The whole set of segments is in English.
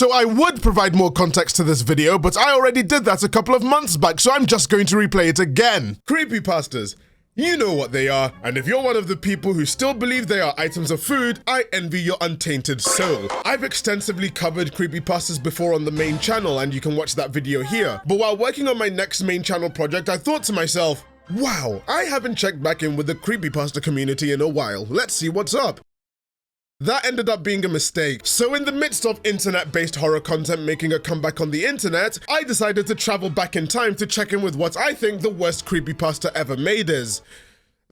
So I would provide more context to this video, but I already did that a couple of months back, so I'm just going to replay it again. Creepypastas. You know what they are, and if you're one of the people who still believe they are items of food, I envy your untainted soul. I've extensively covered creepypastas before on the main channel, and you can watch that video here. But while working on my next main channel project, I thought to myself, wow, I haven't checked back in with the creepypasta community in a while. Let's see what's up. That ended up being a mistake. So in the midst of internet-based horror content making a comeback on the internet, I decided to travel back in time to check in with what I think the worst creepypasta ever made is.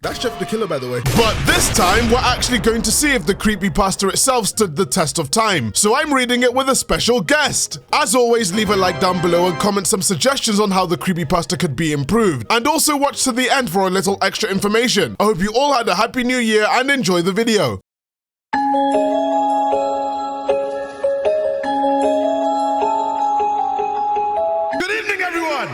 That's Jeff the Killer, by the way. But this time, we're actually going to see if the creepypasta itself stood the test of time. So I'm reading it with a special guest. As always, leave a like down below and comment some suggestions on how the creepypasta could be improved. And also watch to the end for a little extra information. I hope you all had a happy new year and enjoy the video. Good evening, everyone!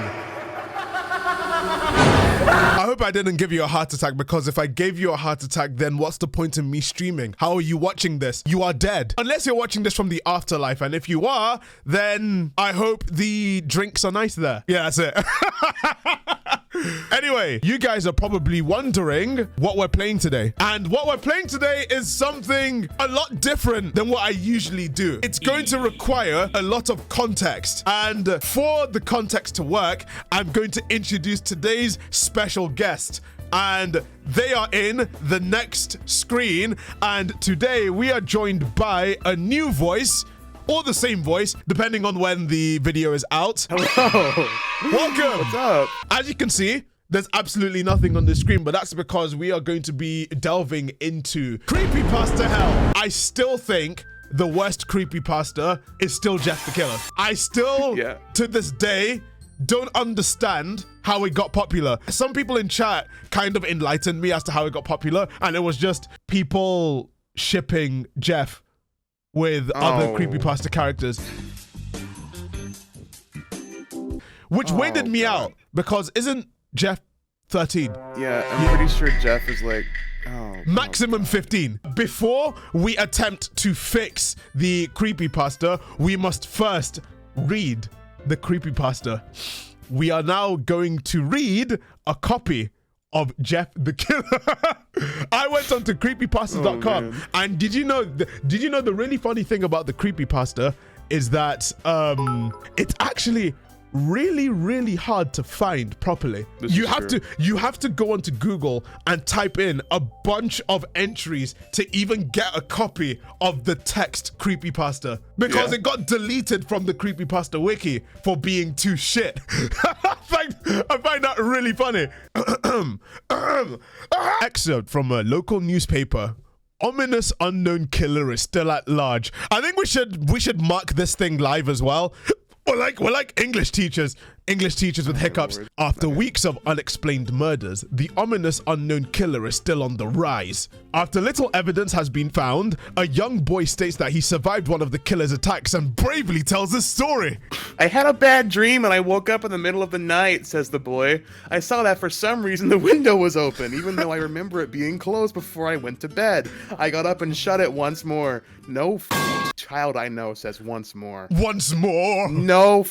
I hope I didn't give you a heart attack, because if I gave you a heart attack, then what's the point in me streaming? How are you watching this? You are dead. Unless you're watching this from the afterlife, and if you are, then I hope the drinks are nice there. Yeah, that's it. Anyway, you guys are probably wondering what we're playing today. And what we're playing today is something a lot different than what I usually do. It's going to require a lot of context. And for the context to work, I'm going to introduce today's special guest. And they are in the next screen. And today we are joined by a new voice, or the same voice, depending on when the video is out. Hello. Welcome. What's up? As you can see, there's absolutely nothing on the screen, but that's because we are going to be delving into creepypasta hell. I still think the worst creepypasta is still Jeff the Killer. I still, to this day, don't understand how it got popular. Some people in chat kind of enlightened me as to how it got popular, and it was just people shipping Jeff with other creepypasta characters, which weirded me out, because isn't Jeff 13? Yeah, I'm pretty sure Jeff is like, maximum 15. Before we attempt to fix the creepypasta, we must first read the creepypasta. We are now going to read a copy of Jeff the Killer. I went on to creepypastas.com, and did you know the really funny thing about the creepypasta is that it's actually really hard to find properly. You have to go onto Google and type in a bunch of entries to even get a copy of the text creepypasta, because it got deleted from the creepypasta wiki for being too shit. I find that really funny. Excerpt from a local newspaper. Ominous unknown killer is still at large. I think we should mark this thing live as well. We're like English teachers with hiccups. After weeks of unexplained murders, the ominous unknown killer is still on the rise. After little evidence has been found, a young boy states that he survived one of the killer's attacks and bravely tells his story. I had a bad dream and I woke up in the middle of the night, says the boy. I saw that for some reason the window was open, even though I remember it being closed before I went to bed. I got up and shut it once more. No child I know says once more. Once more? No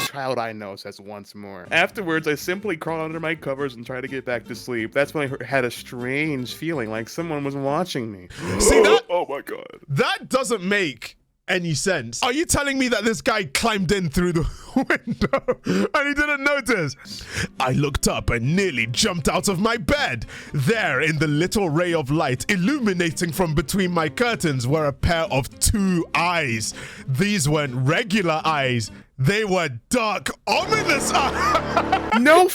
child I know says once more. Afterwards, I simply crawled under my covers and tried to get back to sleep. That's when I had a strange feeling like someone was watching me. See that? Oh my god. That doesn't make any sense. Are you telling me that this guy climbed in through the window and he didn't notice? I looked up and nearly jumped out of my bed. There, in the little ray of light illuminating from between my curtains, were a pair of two eyes. These weren't regular eyes. They were dark, ominous eyes. No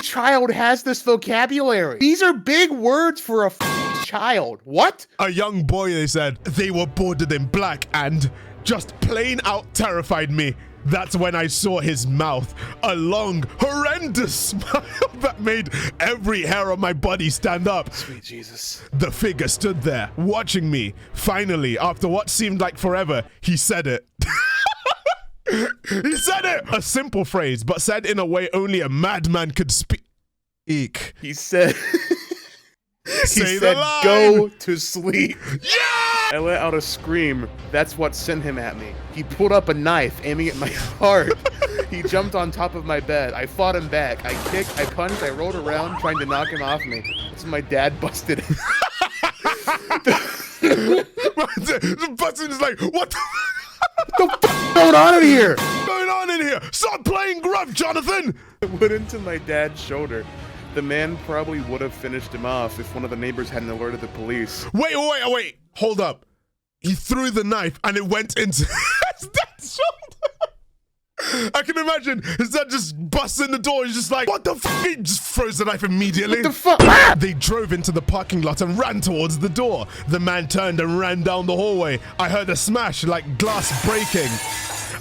child has this vocabulary. These are big words for a child. What? A young boy, they said. They were bordered in black and just plain out terrified me. That's when I saw his mouth, a long, horrendous smile that made every hair on my body stand up. Sweet Jesus. The figure stood there, watching me. Finally, after what seemed like forever, he said it. He said it! A simple phrase, but said in a way only a madman could speak. He said... Say he said, the line. go to sleep. Yeah! I let out a scream. That's what sent him at me. He pulled up a knife, aiming at my heart. He jumped on top of my bed. I fought him back. I kicked, I punched, I rolled around trying to knock him off me. So my dad busted him. The button is like, what What the f*** going on in here? What's going on in here? Stop playing gruff, Jonathan! It went into my dad's shoulder. The man probably would have finished him off if one of the neighbors hadn't alerted the police. Wait. Hold up. He threw the knife and it went into his dad's shoulder. I can imagine his dad just busts in the door. He's just like, what the f? He just throws the knife immediately. What the fuck? Ah! They drove into the parking lot and ran towards the door. The man turned and ran down the hallway. I heard a smash like glass breaking.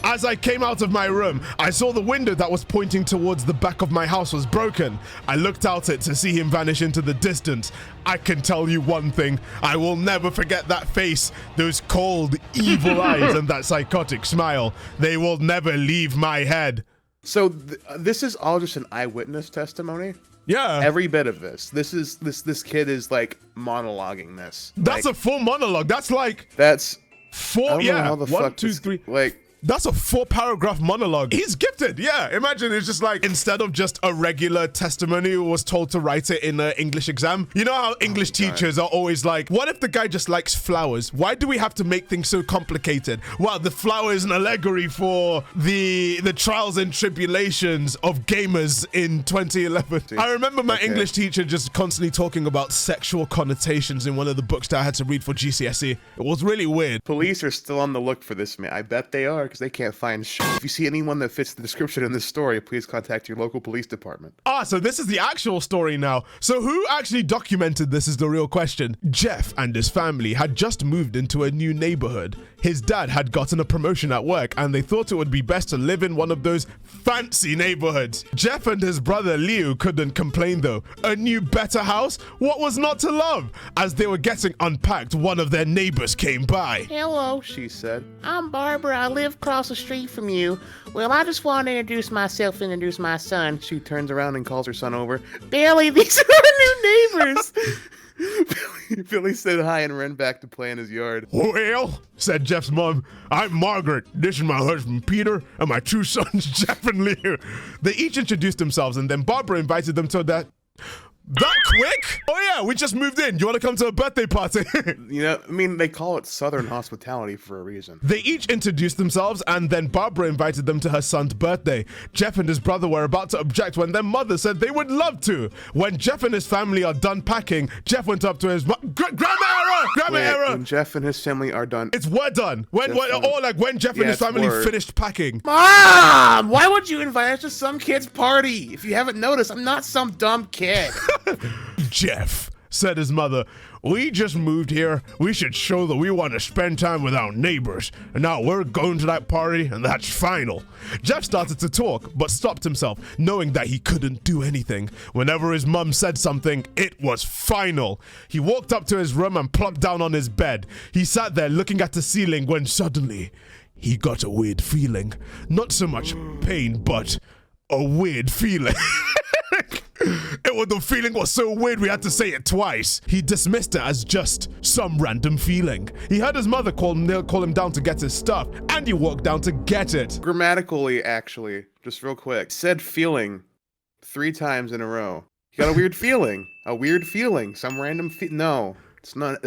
As I came out of my room, I saw the window that was pointing towards the back of my house was broken. I looked out it to see him vanish into the distance. I can tell you one thing, I will never forget that face, those cold, evil eyes and that psychotic smile. They will never leave my head. So this is all just an eyewitness testimony? Yeah. Every bit of this. This kid is like monologuing this. That's like, a full monologue. That's like... That's... Four, I don't know yeah. how the 1, fuck 2, this, 3. like... That's a 4-paragraph monologue. He's gifted, yeah. Imagine it's just like, instead of just a regular testimony who was told to write it in an English exam. You know how English teachers are always like, what if the guy just likes flowers? Why do we have to make things so complicated? Well, the flower is an allegory for the trials and tribulations of gamers in 2011. I remember my English teacher just constantly talking about sexual connotations in one of the books that I had to read for GCSE. It was really weird. Police are still on the look for this man. I bet they are, because they can't find shit. If you see anyone that fits the description in this story, please contact your local police department. Ah, so this is the actual story now. So who actually documented this is the real question. Jeff and his family had just moved into a new neighborhood. His dad had gotten a promotion at work and they thought it would be best to live in one of those fancy neighborhoods. Jeff and his brother Leo couldn't complain though. A new, better house? What was not to love? As they were getting unpacked, one of their neighbors came by. Hello, She said. I'm Barbara. I live across the street from you. Well, I just want to introduce myself and introduce my son. She turns around and calls her son over. Billy, these are our new neighbors. Billy said hi and ran back to play in his yard. Well, said Jeff's mom, I'm Margaret. This is my husband Peter and my two sons Jeff and Leo. They each introduced themselves and then Barbara invited them to that quick? Oh yeah, we just moved in. You want to come to a birthday party? You know, I mean, they call it Southern hospitality for a reason. They each introduced themselves and then Barbara invited them to her son's birthday. Jeff and his brother were about to object when their mother said they would love to. When Jeff and his family are done packing, Jeff went up to his Grammar error! When Jeff and his family are done. It's we're done. When Jeff and his family finished packing. Mom, why would you invite us to some kid's party? If you haven't noticed, I'm not some dumb kid. Jeff, said his mother, we just moved here. We should show that we want to spend time with our neighbors. And now we're going to that party, and that's final. Jeff started to talk, but stopped himself, knowing that he couldn't do anything. Whenever his mum said something, it was final. He walked up to his room and plopped down on his bed. He sat there looking at the ceiling when suddenly he got a weird feeling. Not so much pain, but a weird feeling. The feeling was so weird we had to say it twice. He dismissed it as just some random feeling. He heard his mother call him down to get his stuff, and he walked down to get it. Grammatically, actually, just real quick, said feeling 3 times in a row. You got a weird feeling. A weird feeling. Some random no. It's not.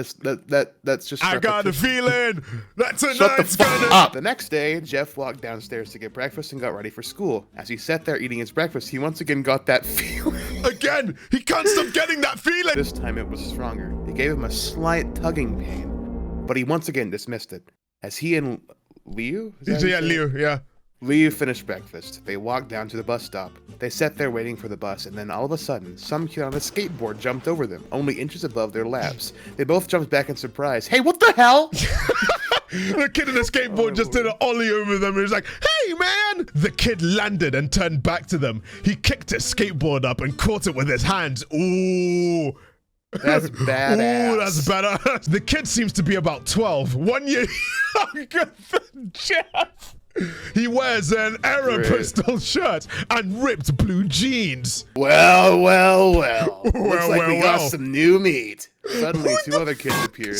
That's just. I got a feeling that tonight's Shut the fuck gonna... up. The next day, Jeff walked downstairs to get breakfast and got ready for school. As he sat there eating his breakfast, he once again got that feeling. Again, he can't stop getting that feeling. This time it was stronger. It gave him a slight tugging pain, but he once again dismissed it. As he and Leo? Leo finished breakfast. They walked down to the bus stop. They sat there waiting for the bus, and then all of a sudden, some kid on a skateboard jumped over them, only inches above their laps. They both jumped back in surprise. Hey, what the hell? The kid on the skateboard just did an ollie over them. He was like, hey, man! The kid landed and turned back to them. He kicked his skateboard up and caught it with his hands. Ooh. That's badass. Ooh, that's better. The kid seems to be about 12. 1 year. Jeff. He wears an Aeropistol shirt and ripped blue jeans. Well. Looks like we got well. some new meat. Suddenly, two other kids appeared.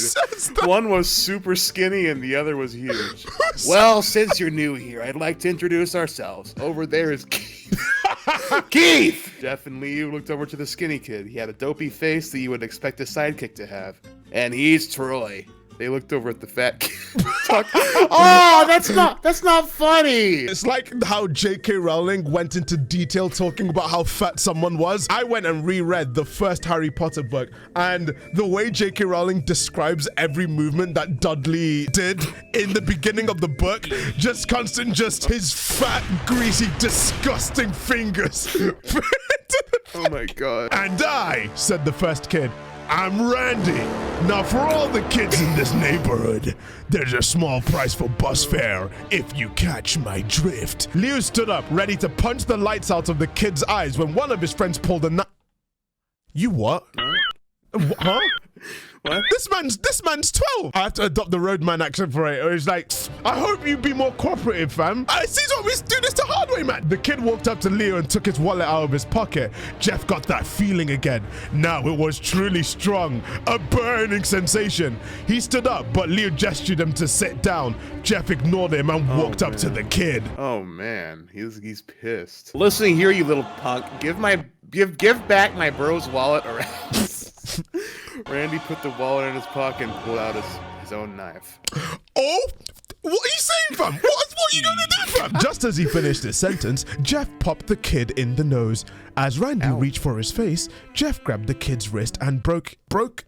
One was super skinny and the other was huge. Well, since you're new here, I'd like to introduce ourselves. Over there is Keith. Keith! Jeff and Leo looked over to the skinny kid. He had a dopey face that you would expect a sidekick to have. And he's Troy. They looked over at the fat kid. Oh, that's not funny. It's like how J.K. Rowling went into detail talking about how fat someone was. I went and reread the first Harry Potter book, and the way J.K. Rowling describes every movement that Dudley did in the beginning of the book, just his fat, greasy, disgusting fingers. Oh my god. And I, said the first kid, I'm Randy. Now for all the kids in this neighborhood, there's a small price for bus fare, if you catch my drift. Leo stood up, ready to punch the lights out of the kid's eyes when one of his friends pulled a knife. You what? Huh? What? This man's 12. I have to adopt the roadman accent for it. It's like, I hope you be more cooperative, fam. I see what we do this the hard way, man. The kid walked up to Leo and took his wallet out of his pocket. Jeff got that feeling again. Now it was truly strong, a burning sensation. He stood up, but Leo gestured him to sit down. Jeff ignored him and walked up to the kid. Oh man, he's pissed. Listen here, you little punk. Give back my bro's wallet or else. Randy put the wallet in his pocket and pulled out his own knife. Oh, what are you saying, fam? What are you gonna do, fam? Just as he finished his sentence, Jeff popped the kid in the nose. As Randy reached for his face, Jeff grabbed the kid's wrist and broke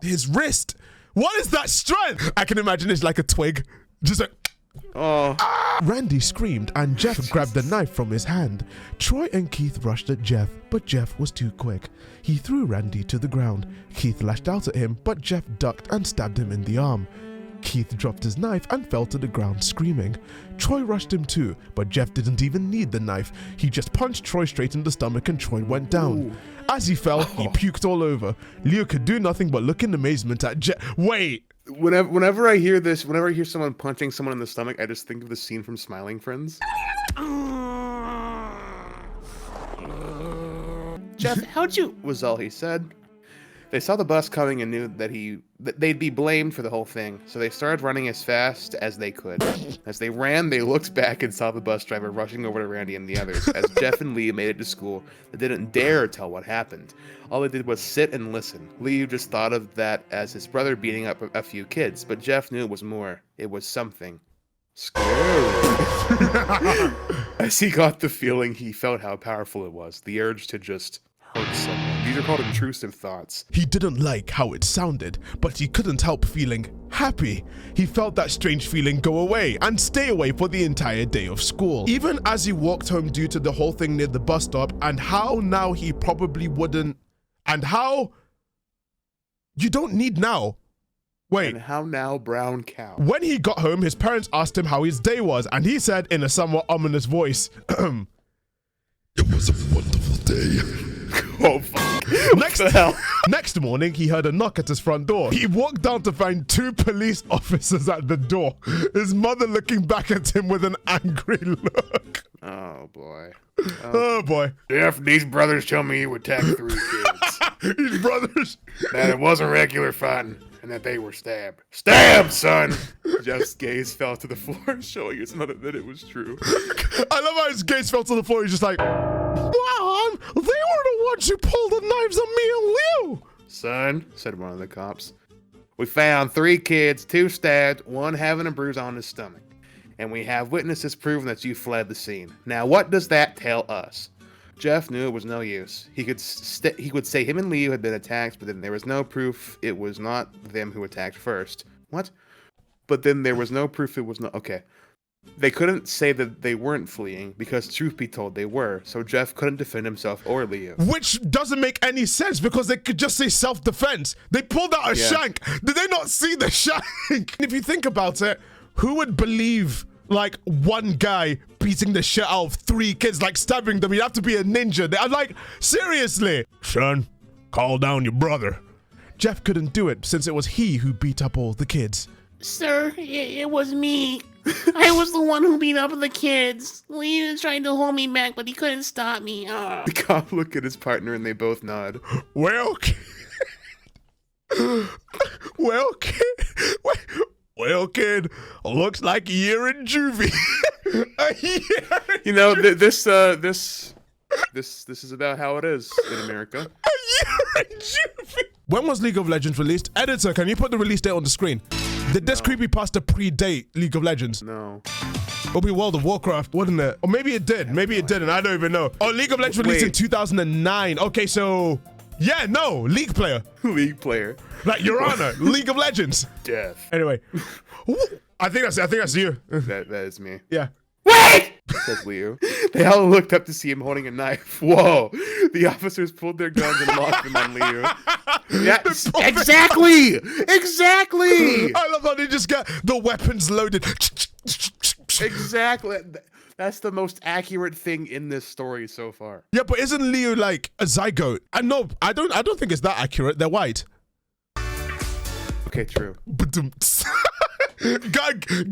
his wrist. What is that strength? I can imagine it's like a twig. Just like... Oh. Randy screamed and Jeff grabbed the knife from his hand. Troy and Keith rushed at Jeff, but Jeff was too quick. He threw Randy to the ground. Keith lashed out at him, but Jeff ducked and stabbed him in the arm. Keith dropped his knife and fell to the ground screaming. Troy rushed him too, but Jeff didn't even need the knife. He just punched Troy straight in the stomach and Troy went down. Ooh. As he fell, he puked all over. Leo could do nothing but look in amazement at Jeff. Wait! Whenever I hear this, whenever I hear someone punching someone in the stomach, I just think of the scene from Smiling Friends. Jeff, how'd you... was all he said. They saw the bus coming and knew that they'd be blamed for the whole thing, so they started running as fast as they could. As they ran, they looked back and saw the bus driver rushing over to Randy and the others. As Jeff and Lee made it to school, they didn't dare tell what happened. All they did was sit and listen. Lee just thought of that as his brother beating up a few kids, but Jeff knew it was more. It was something scary. As he got the feeling, he felt how powerful it was. The urge to just hurt someone. These are called intrusive thoughts. He didn't like how it sounded, but he couldn't help feeling happy. He felt that strange feeling go away and stay away for the entire day of school. Even as he walked home due to the whole thing near the bus stop and how now he probably wouldn't, and how you don't need now. Wait. And how now, brown cow? When he got home, his parents asked him how his day was, and he said in a somewhat ominous voice, "It was a wonderful day." Oh, fuck. Next morning, he heard a knock at his front door. He walked down to find 2 police officers at the door, his mother looking back at him with an angry look. Oh, boy. Oh, boy. Jeff, these brothers tell me you attacked 3 kids. These brothers. That it wasn't regular fun, and that they were stabbed. Stabbed, son! Jeff's gaze fell to the floor, showing us that it was true. I love how his gaze fell to the floor. He's just like, Mom, they were the ones who pulled the knives on me and Leo. Son, said one of the cops, we found 3 kids, 2 stabbed, 1 having a bruise on his stomach. And we have witnesses proving that you fled the scene. Now, what does that tell us? Jeff knew it was no use. He could say him and Leo had been attacked, but then there was no proof it was not them who attacked first. What? But then there was no proof it was not... Okay. They couldn't say that they weren't fleeing, because truth be told, they were. So Jeff couldn't defend himself or Leo. Which doesn't make any sense, because they could just say self-defense. They pulled out a shank. Did they not see the shank? If you think about it, who would believe... like one guy beating the shit out of 3 kids, like stabbing them? You'd have to be a ninja. I'm like, seriously? Son, call down your brother. Jeff couldn't do it since it was he who beat up all the kids. Sir, it was me. I was the one who beat up the kids. Leo tried to hold me back, but he couldn't stop me. Ah. The cop look at his partner and they both nod. Well, well, kid. Well, kid. Looks like a year in juvie. A year. You know, this is about how it is in America. A year in juvie. When was League of Legends released? Editor, can you put the release date on the screen? Did this creepypasta predate League of Legends? No. It'll be World of Warcraft, wouldn't it? Or maybe it did. Maybe it didn't. I don't even know. Oh, League of Legends released in 2009. Okay, so... Yeah, no. League player. League player. Like, Your Honor. League of Legends. Death. Anyway. I think that's you. That is me. Yeah. Wait! Says Leo. They all looked up to see him holding a knife. Whoa! The officers pulled their guns and locked them on Leo. Yeah, exactly! Exactly! I love how they just get the weapons loaded. Exactly. That's the most accurate thing in this story so far. Yeah, but isn't Leo like a zygote? I don't think it's that accurate. They're white. Okay, true.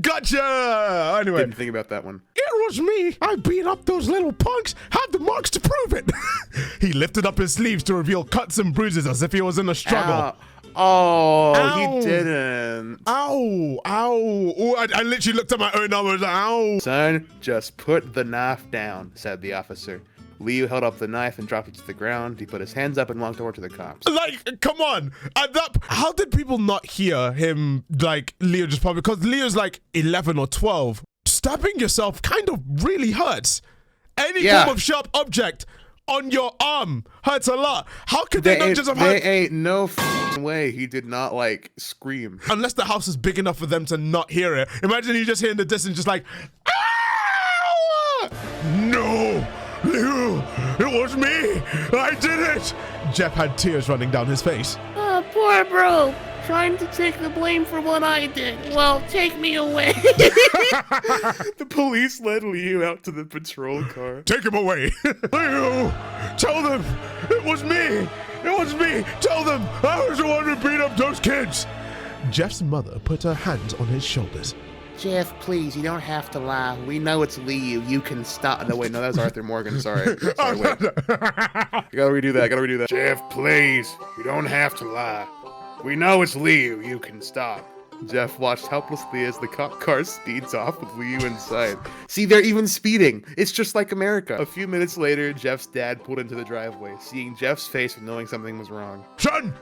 Gotcha! Anyway. Didn't think about that one. It was me. I beat up those little punks. Have the marks to prove it. He lifted up his sleeves to reveal cuts and bruises as if he was in a struggle. Oh, Ow. he didn't. Ow, ow. Ooh, I literally looked at my own arm and was like, ow. Son, just put the knife down, said the officer. Leo held up the knife and dropped it to the ground. He put his hands up and walked over to the cops. Like, come on. How did people not hear him, like, Leo just probably, because Leo's like 11 or 12. Stabbing yourself kind of really hurts. Any form of sharp object on your arm hurts a lot. How could they not just have heard? There ain't no way he did not, like, scream. Unless the house is big enough for them to not hear it. Imagine you just hear in the distance just like, ow! No! Leo, it was me! I did it! Jeff had tears running down his face. Oh, poor bro. Trying to take the blame for what I did. Well, take me away. The police led Leo out to the patrol car. Take him away. Leo, tell them it was me. It was me. Tell them I was the one who beat up those kids. Jeff's mother put her hands on his shoulders. Jeff, please, you don't have to lie. We know it's Leo. You can stop. No, wait, no, that was Arthur Morgan. Sorry, wait. I gotta redo that. Jeff, please, you don't have to lie. We know it's Leo. You can stop. Jeff watched helplessly as the cop car speeds off with Leo inside. See, they're even speeding. It's just like America. A few minutes later, Jeff's dad pulled into the driveway, seeing Jeff's face and knowing something was wrong. Son,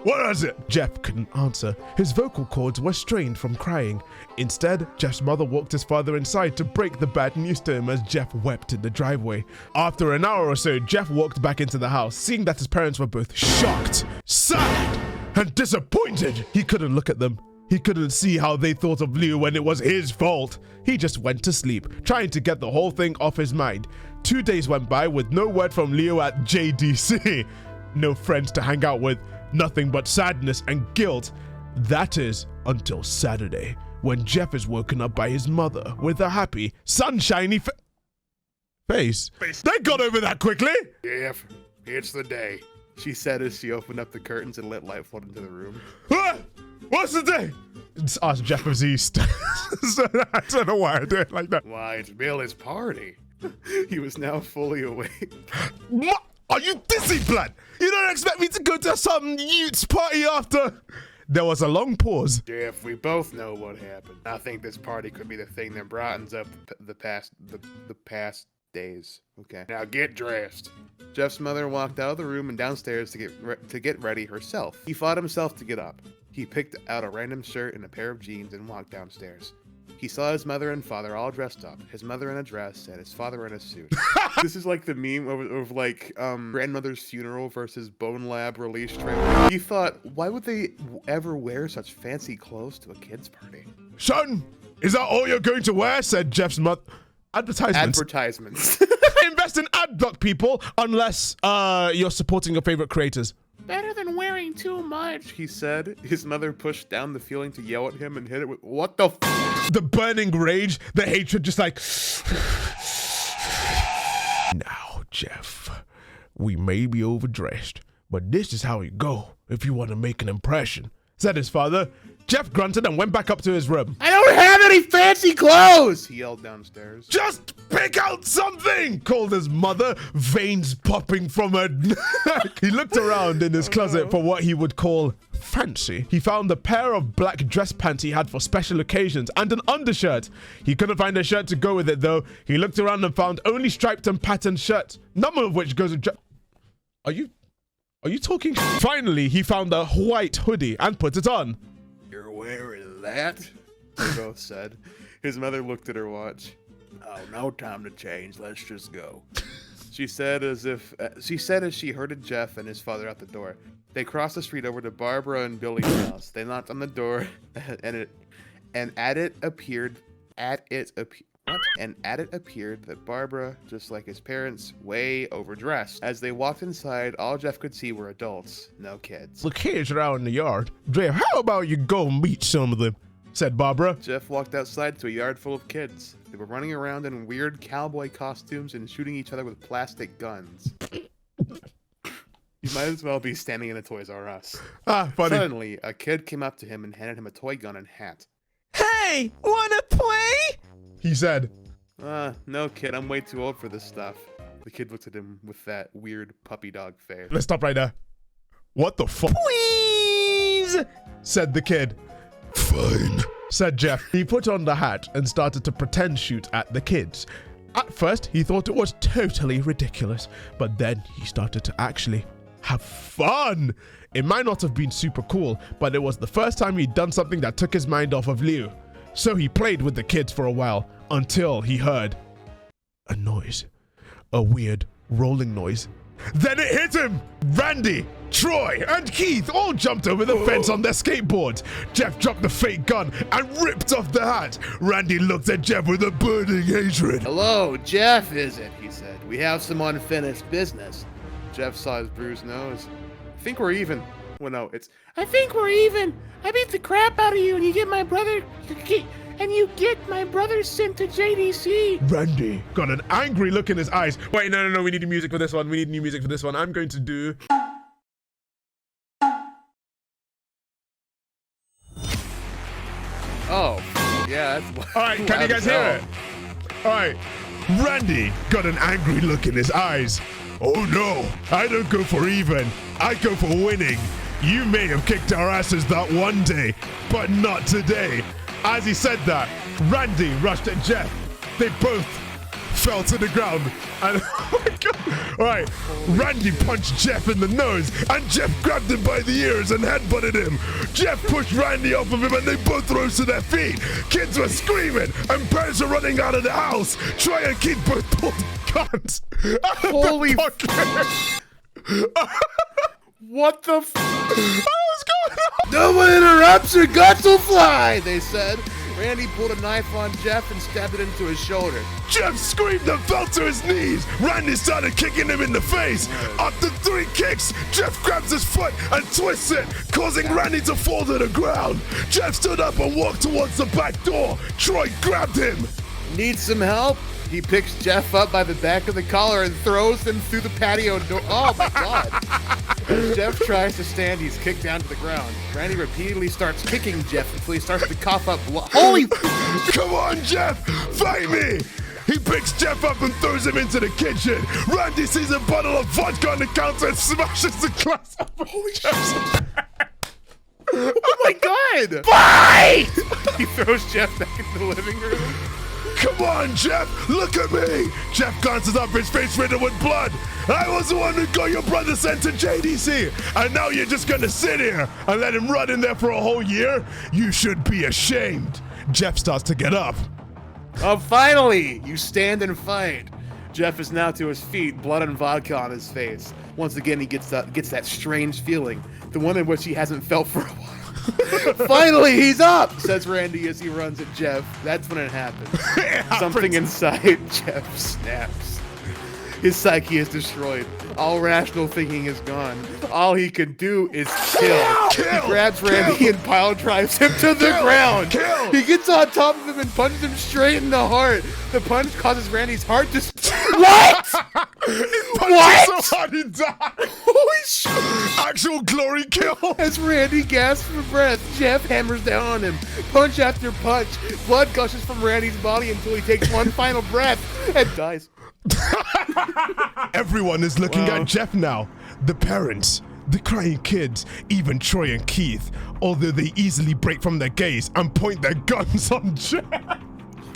what is it? Jeff couldn't answer. His vocal cords were strained from crying. Instead, Jeff's mother walked his father inside to break the bad news to him as Jeff wept in the driveway. After an hour or so, Jeff walked back into the house, seeing that his parents were both shocked, sad, and disappointed. He couldn't look at them. He couldn't see how they thought of Leo when it was his fault. He just went to sleep, trying to get the whole thing off his mind. 2 days went by with no word from Leo at JDC. No friends to hang out with, nothing but sadness and guilt. That is until Saturday, when Jeff is woken up by his mother with a happy, sunshiny face. They got over that quickly. Jeff, it's the day, she said as she opened up the curtains and let light flood into the room. What's the day? Just ask Jeff as East. So I don't know why I do it like that. Why, it's Billy's party. He was now fully awake. What? Are you dizzy, blood? You don't expect me to go to some youth's party after? There was a long pause. Jeff, we both know what happened. I think this party could be the thing that brightens up the past days. Okay. Now get dressed. Jeff's mother walked out of the room and downstairs to get ready herself. He fought himself to get up. He picked out a random shirt and a pair of jeans and walked downstairs. He saw his mother and father all dressed up, his mother in a dress and his father in a suit. This is like the meme of like grandmother's funeral versus Bone Lab release trailer. He thought, why would they ever wear such fancy clothes to a kid's party? Son, is that all you're going to wear? Said Jeff's mother. Advertisements. Invest in ad block, people, unless you're supporting your favorite creators. Better than wearing too much, he said. His mother pushed down the feeling to yell at him and hit it with, what the f? The burning rage, the hatred, just like... Now, Jeff, we may be overdressed, but this is how you go if you want to make an impression, said his father. Jeff grunted and went back up to his room. I don't have any fancy clothes, he yelled downstairs. Just pick out something, called his mother, veins popping from her neck. He looked around in his closet for what he would call fancy. He found a pair of black dress pants he had for special occasions and an undershirt. He couldn't find a shirt to go with it though. He looked around and found only striped and patterned shirts, none of which goes with Are you talking? Finally, he found a white hoodie and put it on. You're wearing that? They both said. His mother looked at her watch. Oh, no time to change. Let's just go. She said as she herded Jeff and his father out the door. They crossed the street over to Barbara and Billy's house. They knocked on the door, and at it appeared that Barbara, just like his parents, way overdressed. As they walked inside, all Jeff could see were adults, no kids. The kids are out in the yard. Jeff, how about you go meet some of them? Said Barbara. Jeff walked outside to a yard full of kids. They were running around in weird cowboy costumes and shooting each other with plastic guns. You might as well be standing in a Toys R Us. Ah, funny. Suddenly, a kid came up to him and handed him a toy gun and hat. Hey, wanna play? He said. No kid, I'm way too old for this stuff. The kid looked at him with that weird puppy dog face. Let's stop right there. What the fuck? Please! Said the kid. Fine, said Jeff. He put on the hat and started to pretend shoot at the kids. At first, he thought it was totally ridiculous, but then he started to actually have fun. It might not have been super cool, but it was the first time he'd done something that took his mind off of Liu. So he played with the kids for a while until he heard a noise, a weird rolling noise. Then it hit him! Randy, Troy, and Keith all jumped over the fence on their skateboards. Jeff dropped the fake gun and ripped off the hat. Randy looked at Jeff with a burning hatred. Hello, Jeff, is it? He said. We have some unfinished business. Jeff saw his bruised nose. I think we're even. Well, no, it's. I think we're even. I beat the crap out of you, and you get my brother sent to JDC. Randy got an angry look in his eyes. Wait, no, we need new music for this one. We need new music for this one. I'm going to do. Oh, yeah, that's. All right, can you guys hear it? All right, Randy got an angry look in his eyes. Oh no, I don't go for even. I go for winning. You may have kicked our asses that one day, but not today. As he said that, Randy rushed at Jeff. They both fell to the ground. And oh my god. All right, Randy punched Jeff in the nose, and Jeff grabbed him by the ears and headbutted him. Jeff pushed Randy off of him, and they both rose to their feet. Kids were screaming, and parents were running out of the house. Troy and Keith both pulled guns. Holy What the f- What's going on? No one interrupts or guts will fly, they said. Randy pulled a knife on Jeff and stabbed it into his shoulder. Jeff screamed and fell to his knees. Randy started kicking him in the face. After 3 kicks, Jeff grabs his foot and twists it, causing Randy to fall to the ground. Jeff stood up and walked towards the back door. Troy grabbed him. Need some help? He picks Jeff up by the back of the collar and throws him through the patio door. Oh my god. As Jeff tries to stand, he's kicked down to the ground. Randy repeatedly starts kicking Jeff until he starts to cough up blood. Holy Come on, Jeff! Fight me! He picks Jeff up and throws him into the kitchen. Randy sees a bottle of vodka on the counter and smashes the glass up. Holy shit! Oh my god! Fight! He throws Jeff back into the living room. Come on, Jeff! Look at me! Jeff glances up, his face riddled with blood. I was the one who got your brother sent to JDC, and now you're just gonna sit here and let him run in there for a whole year? You should be ashamed. Jeff starts to get up. Oh, finally! You stand and fight. Jeff is now to his feet, blood and vodka on his face. Once again, he gets that strange feeling, the one in which he hasn't felt for a while. Finally, he's up, says Randy as he runs at Jeff. That's when it happens. Something inside Jeff snaps. His psyche is destroyed. All rational thinking is gone. All he can do is kill. He grabs Randy and pile drives him to the ground. He gets on top of him and punches him straight in the heart. The punch causes Randy's heart to... What? What? So hard he died. Holy shit! Actual glory kill. As Randy gasps for breath, Jeff hammers down on him. Punch after punch. Blood gushes from Randy's body until he takes one final breath and dies. Everyone is looking at Jeff now. The parents, the crying kids, even Troy and Keith, although they easily break from their gaze and point their guns on Jeff.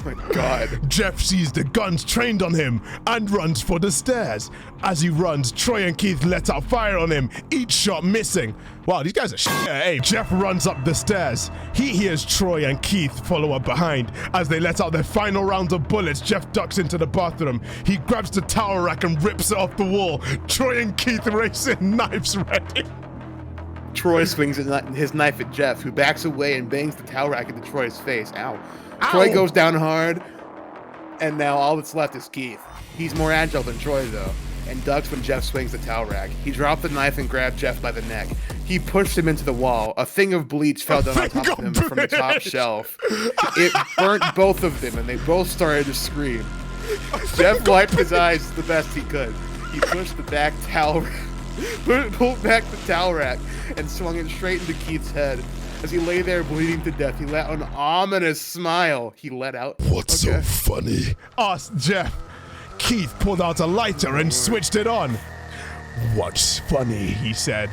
Oh my God. Jeff sees the guns trained on him and runs for the stairs. As he runs, Troy and Keith let out fire on him, each shot missing. Wow, these guys are shit at aim. Jeff runs up the stairs. He hears Troy and Keith follow up behind. As they let out their final rounds of bullets, Jeff ducks into the bathroom. He grabs the towel rack and rips it off the wall. Troy and Keith race in, knives ready. Troy swings his knife at Jeff, who backs away and bangs the towel rack into Troy's face. Ow. Troy goes down hard, and now all that's left is Keith. He's more agile than Troy, though, and ducks when Jeff swings the towel rack. He dropped the knife and grabbed Jeff by the neck. He pushed him into the wall. A thing of bleach fell down on top of him from the top shelf. It burnt both of them, and they both started to scream. Jeff wiped his eyes the best he could. He pushed the back towel rack, pulled back the towel rack, and swung it straight into Keith's head. As he lay there bleeding to death, he let out an ominous smile. He let out. What's so funny? Asked Jeff. Keith pulled out a lighter and switched it on. What's funny, he said,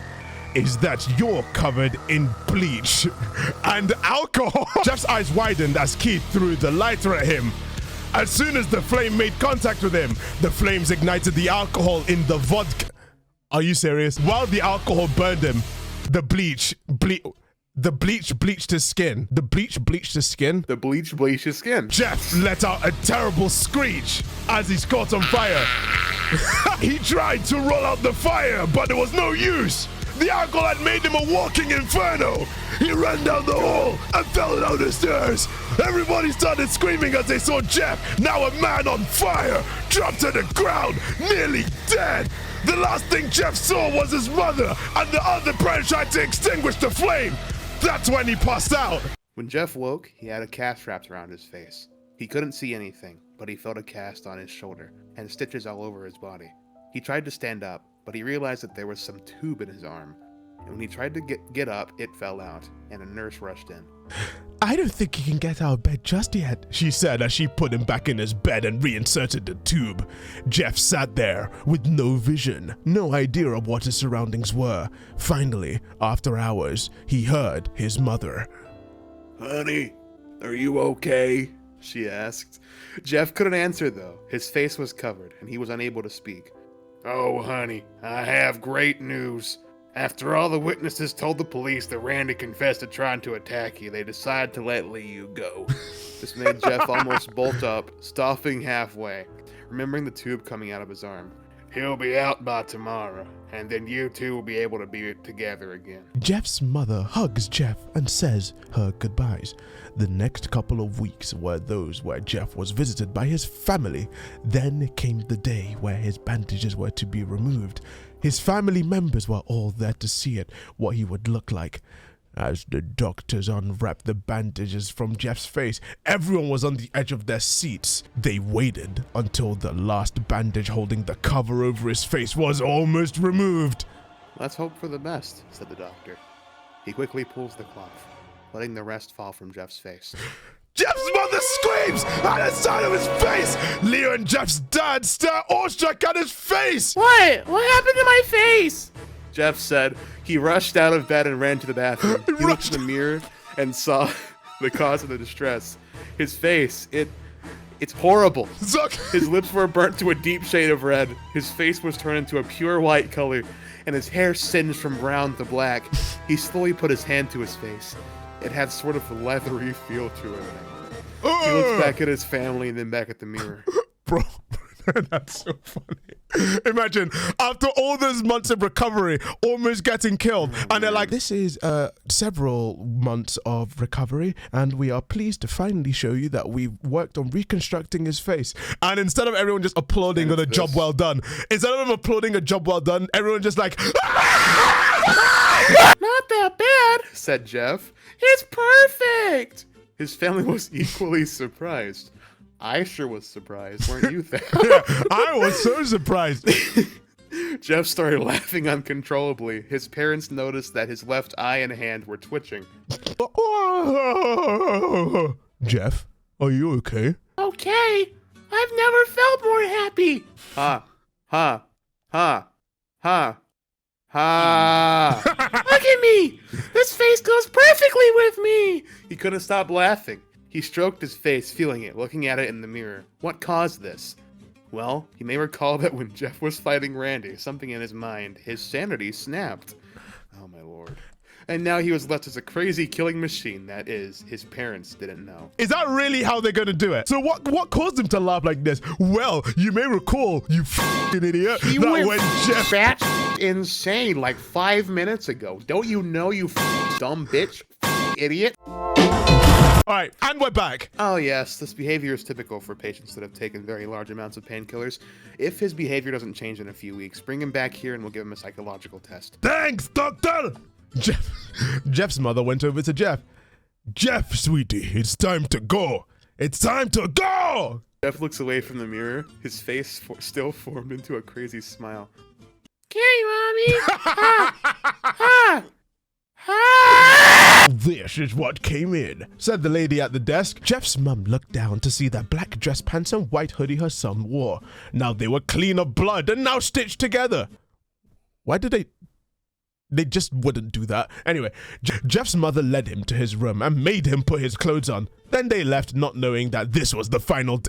is that you're covered in bleach and alcohol. Jeff's eyes widened as Keith threw the lighter at him. As soon as the flame made contact with him, the flames ignited the alcohol in the vodka. Are you serious? While the alcohol burned him, the bleach bleached his skin. The bleach bleached his skin. The bleach bleached his skin. Jeff let out a terrible screech as he's caught on fire. He tried to roll out the fire, but it was no use. The alcohol had made him a walking inferno. He ran down the hall and fell down the stairs. Everybody started screaming as they saw Jeff, now a man on fire, dropped to the ground, nearly dead. The last thing Jeff saw was his mother, and the other parent tried to extinguish the flame. That's when he passed out. When Jeff woke, he had a cast wrapped around his face. He couldn't see anything, but he felt a cast on his shoulder and stitches all over his body. He tried to stand up, but he realized that there was some tube in his arm. And when he tried to get up, it fell out, and a nurse rushed in. I don't think he can get out of bed just yet, she said as she put him back in his bed and reinserted the tube. Jeff sat there with no vision, no idea of what his surroundings were. Finally, after hours, he heard his mother. Honey, are you okay? She asked. Jeff couldn't answer, though. His face was covered, and he was unable to speak. Oh, honey, I have great news. After all the witnesses told the police that Randy confessed to trying to attack you, they decided to let you go. This made Jeff almost bolt up, stopping halfway, remembering the tube coming out of his arm. He'll be out by tomorrow, and then you two will be able to be together again. Jeff's mother hugs Jeff and says her goodbyes. The next couple of weeks were those where Jeff was visited by his family. Then came the day where his bandages were to be removed. His family members were all there to see it, what he would look like. As the doctors unwrapped the bandages from Jeff's face, everyone was on the edge of their seats. They waited until the last bandage holding the cover over his face was almost removed. Let's hope for the best, said the doctor. He quickly pulls the cloth, letting the rest fall from Jeff's face. Jeff's mother screams at the side of his face. Leo and Jeff's dad stare awestruck at his face. What? What happened to my face? Jeff said. He rushed out of bed and ran to the bathroom. He looked in the mirror and saw the cause of the distress. His face, it's horrible. Zuck. His lips were burnt to a deep shade of red. His face was turned into a pure white color, and his hair singed from brown to black. He slowly put his hand to his face. It had sort of a leathery feel to it. He looks back at his family and then back at the mirror. Bro, that's so funny. Imagine, after all those months of recovery, almost getting killed, and they're like, this is several months of recovery, and we are pleased to finally show you that we've worked on reconstructing his face. And instead of everyone just applauding on a job well done, instead of them applauding a job well done, everyone just like, Not that bad, said Jeff. It's perfect. His family was equally surprised. I sure was surprised, weren't you there? I was so surprised. Jeff started laughing uncontrollably. His parents noticed that his left eye and hand were twitching. Jeff, are you okay? Okay, I've never felt more happy. Ha, ha, ha, ha, ha. Look at me. This face goes perfectly with me. He couldn't stop laughing. He stroked his face, feeling it, looking at it in the mirror. What caused this? Well, he may recall that when Jeff was fighting Randy, something in his mind, his sanity snapped. Oh my lord. And now he was left as a crazy killing machine, that is, his parents didn't know. Is that really how they're gonna do it? So what caused him to laugh like this? Well, you may recall, you f***ing idiot, He that went when Jeff... bat insane like 5 minutes ago. Don't you know, you dumb bitch, idiot? Alright, and we're back. Oh yes, this behavior is typical for patients that have taken very large amounts of painkillers. If his behavior doesn't change in a few weeks, bring him back here and we'll give him a psychological test. Thanks, doctor! Jeff's mother went over to Jeff. Jeff, sweetie, it's time to go. It's time to go! Jeff looks away from the mirror, his face still formed into a crazy smile. Okay, Mommy. Ha, ha, ha. This is what came in, said the lady at the desk. Jeff's mum looked down to see that black dress pants and white hoodie her son wore. Now they were clean of blood and now stitched together. Why did they just wouldn't do that. Anyway, Jeff's mother led him to his room and made him put his clothes on. Then they left, not knowing that this was the final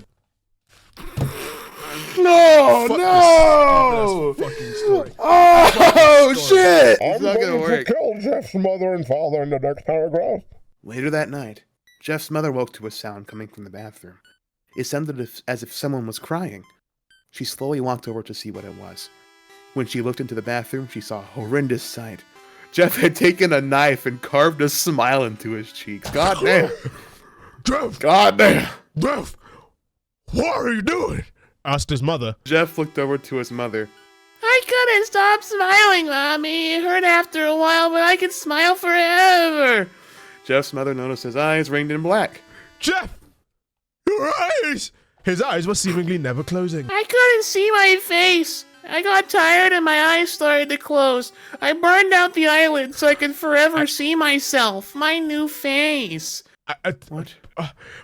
No, no! fucking story. Oh, shit! It's I'm not gonna going work. to kill Jeff's mother and father in the next paragraph. Later that night, Jeff's mother woke to a sound coming from the bathroom. It sounded as if someone was crying. She slowly walked over to see what it was. When she looked into the bathroom, she saw a horrendous sight. Jeff had taken a knife and carved a smile into his cheeks. God damn. Jeff! God damn. Jeff! What are you doing? Asked his mother. Jeff looked over to his mother. I couldn't stop smiling, Mommy. It hurt after a while, but I could smile forever. Jeff's mother noticed his eyes ringed in black. Jeff! Your eyes! His eyes were seemingly never closing. I couldn't see my face. I got tired and my eyes started to close. I burned out the eyelids so I could forever see myself, my new face. What?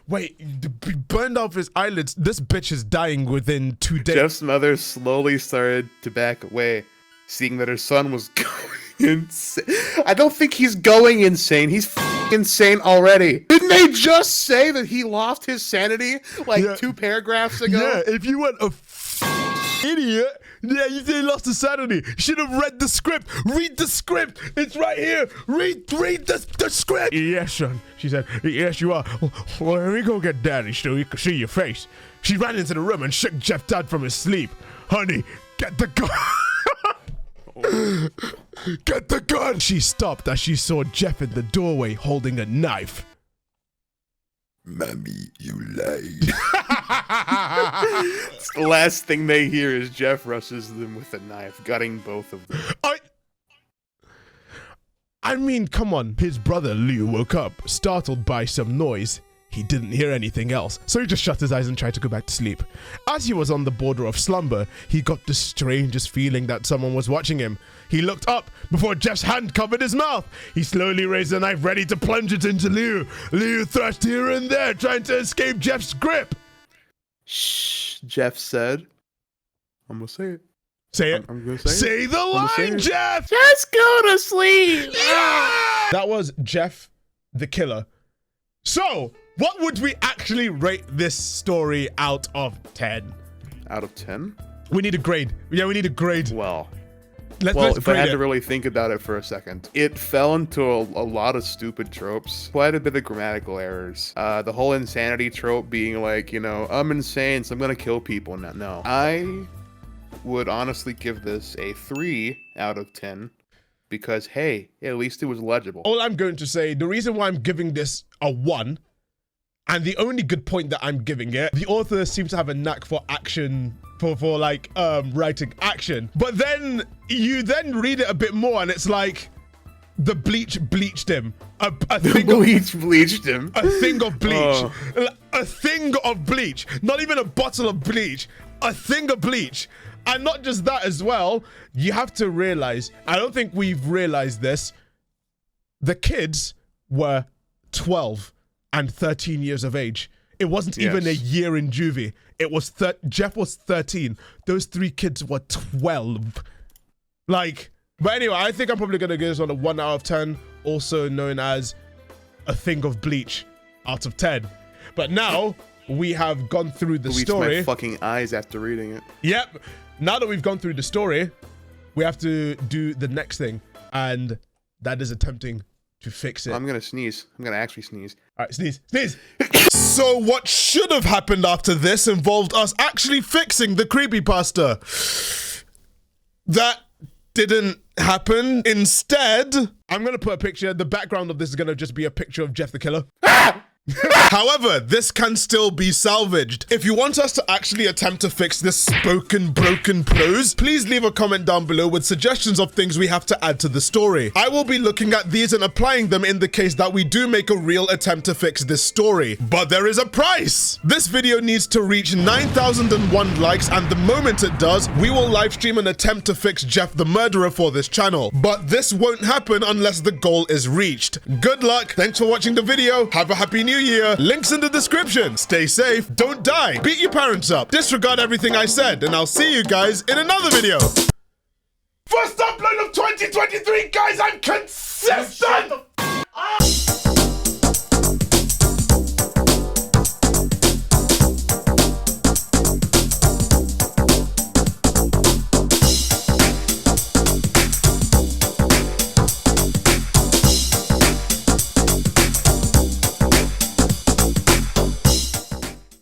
Wait, he burned off his eyelids. This bitch is dying within 2 days. Jeff's mother slowly started to back away, seeing that her son was going insane. I don't think he's going insane. He's insane already. Didn't they just say that he lost his sanity like 2 paragraphs ago? Yeah, if you weren't a idiot, yeah, you say lost his sanity. You should have read the script. Read the script. It's right here. Read the script. Yes, son. She said, yes, you are. Well, let me go get daddy so he can see your face. She ran into the room and shook Jeff Dad from his sleep. Honey, get the gun. Get the gun. She stopped as she saw Jeff in the doorway holding a knife. Mommy, you lied. The last thing they hear is Jeff rushes them with a knife, gutting both of them. I mean, come on. His brother Liu woke up, startled by some noise. He didn't hear anything else, so he just shut his eyes and tried to go back to sleep. As he was on the border of slumber, he got the strangest feeling that someone was watching him. He looked up before Jeff's hand covered his mouth. He slowly raised the knife, ready to plunge it into Liu. Liu thrashed here and there, trying to escape Jeff's grip. Shh, Jeff said. I'm gonna say it. Say it. I'm gonna say it. Say the line, Jeff! Just go to sleep. That was Jeff the Killer. So, what would we actually rate this story out of 10? Out of 10? We need a grade. Yeah, we need a grade. Well, Let's if I grade had it. to really think about it for a second, it fell into a lot of stupid tropes, quite a bit of grammatical errors. The whole insanity trope being like, you know, I'm insane, so I'm gonna kill people. No. I would honestly give this a 3 out of 10 because, hey, at least it was legible. All I'm going to say, the reason why I'm giving this a 1, and the only good point that I'm giving it, the author seems to have a knack for action, for writing action. But then you then read it a bit more and it's like, the bleach bleached him. A Bleached him. A thing of bleach. Oh. A thing of bleach. Not even a bottle of bleach. A thing of bleach. And not just that as well. You have to realize, I don't think we've realized this. The kids were 12 and 13 years of age. It wasn't even a year in juvie. It was Jeff was 13. Those 3 kids were 12. Like, but anyway, I think I'm probably gonna give this one a 1 out of 10, also known as a thing of bleach out of 10. But now we have gone through the story. My fucking eyes after reading it. Yep. Now that we've gone through the story, we have to do the next thing, and that is attempting to fix it. I'm gonna sneeze. I'm gonna actually sneeze. All right, sneeze, sneeze. So what should have happened after this involved us actually fixing the creepypasta. That didn't happen. Instead, I'm gonna put a picture. The background of this is gonna just be a picture of Jeff the Killer. However, this can still be salvaged. If you want us to actually attempt to fix this spoken broken prose, please leave a comment down below with suggestions of things we have to add to the story. I will be looking at these and applying them in the case that we do make a real attempt to fix this story. But there is a price! This video needs to reach 9,001 likes, and the moment it does, we will live stream an attempt to fix Jeff the Murderer for this channel. But this won't happen unless the goal is reached. Good luck, thanks for watching the video, have a happy new year, links in the description. Stay safe, don't die, beat your parents up, disregard everything I said, and I'll see you guys in another video. First upload of 2023, guys, I'm consistent!